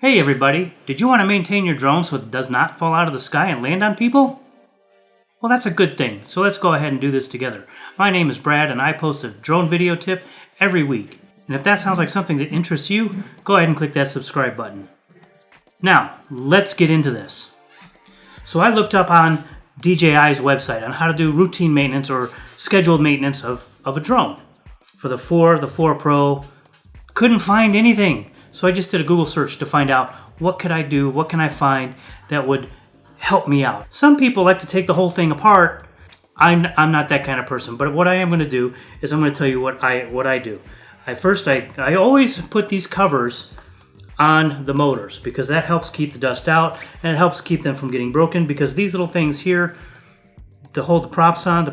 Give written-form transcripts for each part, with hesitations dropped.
Hey everybody, did you want to maintain your drone so it does not fall out of the sky and land on people? Well, that's a good thing, so let's go ahead and do this together. My name is Brad and I post a drone video tip every week. And if that sounds like something that interests you, go ahead and click that subscribe button. Now, let's get into this. So I looked up on DJI's website on how to do routine maintenance or scheduled maintenance of a drone. For the 4, the 4 Pro, couldn't find anything. So I just did a Google search to find out what could I do, what can I find that would help me out. Some people like to take the whole thing apart. I'm not that kind of person, but what I am going to do is I'm going to tell you what I do. I always put these covers on the motors because that helps keep the dust out and it helps keep them from getting broken, because these little things here to hold the props on,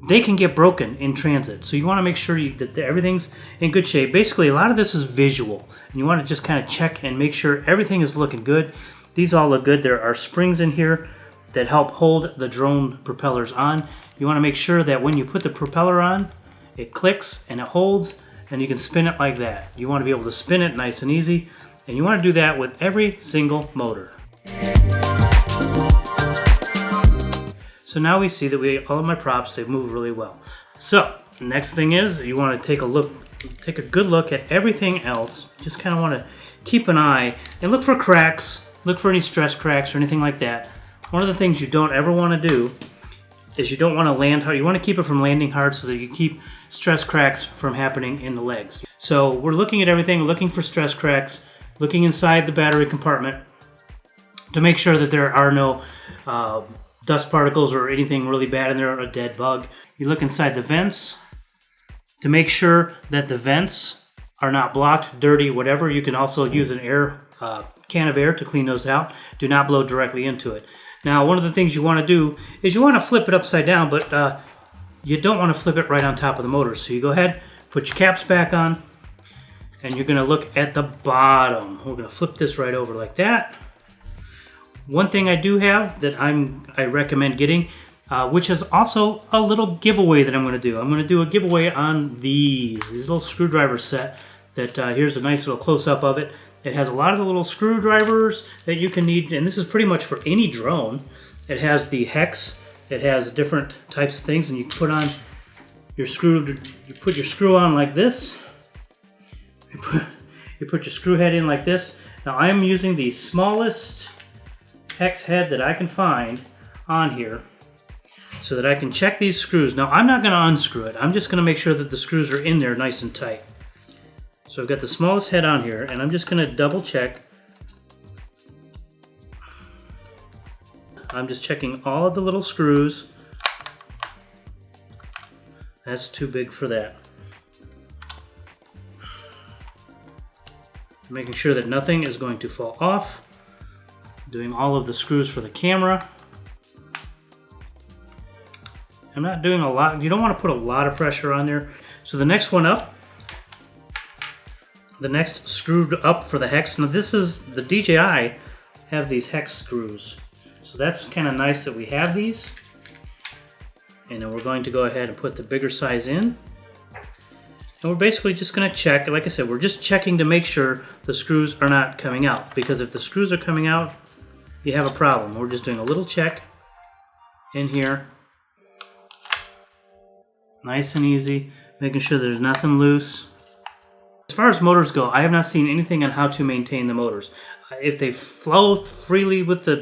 they can get broken in transit. So you want to make sure that everything's in good shape. Basically, a lot of this is visual. And you want to just kind of check and make sure everything is looking good. These all look good. There are springs in here that help hold the drone propellers on. You want to make sure that when you put the propeller on, it clicks and it holds, and you can spin it like that. You want to be able to spin it nice and easy, and you want to do that with every single motor. So now we see that all of my props, they move really well. So next thing is you want to take a good look at everything else. Just kind of want to keep an eye and look for cracks, look for any stress cracks or anything like that. One of the things you don't ever want to do is you don't want to land hard. You want to keep it from landing hard so that you keep stress cracks from happening in the legs. So we're looking at everything, looking for stress cracks, looking inside the battery compartment to make sure that there are no dust particles or anything really bad in there, a dead bug. You look inside the vents to make sure that the vents are not blocked, dirty, whatever. You can also use an can of air to clean those out. Do not blow directly into it. Now, one of the things you want to do is you want to flip it upside down, but you don't want to flip it right on top of the motor. So you go ahead, put your caps back on, and you're going to look at the bottom. We're going to flip this right over like that. One thing I do have that I recommend getting, which is also a little giveaway that I'm going to do. I'm going to do a giveaway on these little screwdriver set. Here's a nice little close-up of it. It has a lot of the little screwdrivers that you can need, and this is pretty much for any drone. It has the hex. It has different types of things, and you put on your screw. You put your screw on like this. You put your screw head in like this. Now I'm using the smallest hex head that I can find on here so that I can check these screws. Now I'm not going to unscrew it. I'm just going to make sure that the screws are in there nice and tight. So I've got the smallest head on here, and I'm just going to double check. I'm just checking all of the little screws. That's too big for that. Making sure that nothing is going to fall off. Doing all of the screws for the camera. I'm not doing a lot. You don't want to put a lot of pressure on there. So the next one up, the next screwed up for the hex. Now this is the DJI have these hex screws. So that's kind of nice that we have these. And then we're going to go ahead and put the bigger size in. And we're basically just going to check. Like I said, we're just checking to make sure the screws are not coming out. Because if the screws are coming out, you have a problem. We're just doing a little check in here. Nice and easy. Making sure there's nothing loose. As far as motors go, I have not seen anything on how to maintain the motors. If they flow freely with the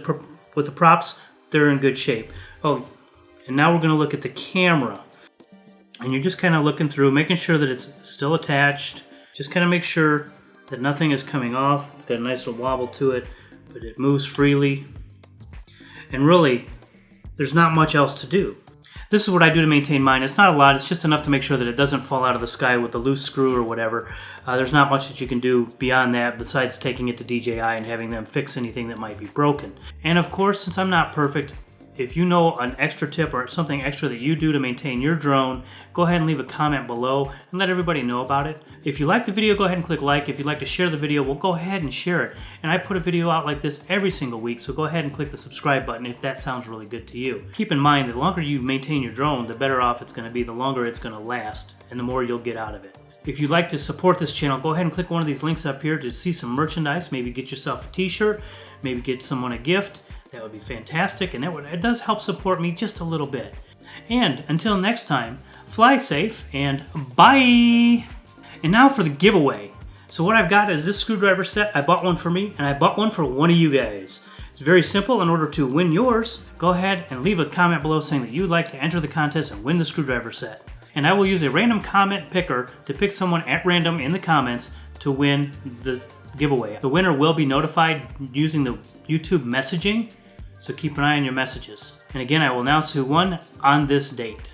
props, they're in good shape. Oh, and now we're going to look at the camera. And you're just kind of looking through, making sure that it's still attached. Just kind of make sure that nothing is coming off. It's got a nice little wobble to it, but it moves freely. And really, there's not much else to do. This is what I do to maintain mine. It's not a lot. It's just enough to make sure that it doesn't fall out of the sky with a loose screw or whatever. There's not much that you can do beyond that besides taking it to DJI and having them fix anything that might be broken. And of course, since I'm not perfect, if you know an extra tip or something extra that you do to maintain your drone, go ahead and leave a comment below and let everybody know about it. If you like the video, go ahead and click like. If you'd like to share the video, well, go ahead and share it. And I put a video out like this every single week, so go ahead and click the subscribe button if that sounds really good to you. Keep in mind, the longer you maintain your drone, the better off it's going to be, the longer it's going to last, and the more you'll get out of it. If you'd like to support this channel, go ahead and click one of these links up here to see some merchandise. Maybe get yourself a t-shirt, maybe get someone a gift. That would be fantastic, and it does help support me just a little bit. And until next time, fly safe and bye! And now for the giveaway. So what I've got is this screwdriver set. I bought one for me, and I bought one for one of you guys. It's very simple. In order to win yours, go ahead and leave a comment below saying that you'd like to enter the contest and win the screwdriver set. And I will use a random comment picker to pick someone at random in the comments to win the giveaway. The winner will be notified using the YouTube messaging, so keep an eye on your messages. And again, I will announce who won on this date.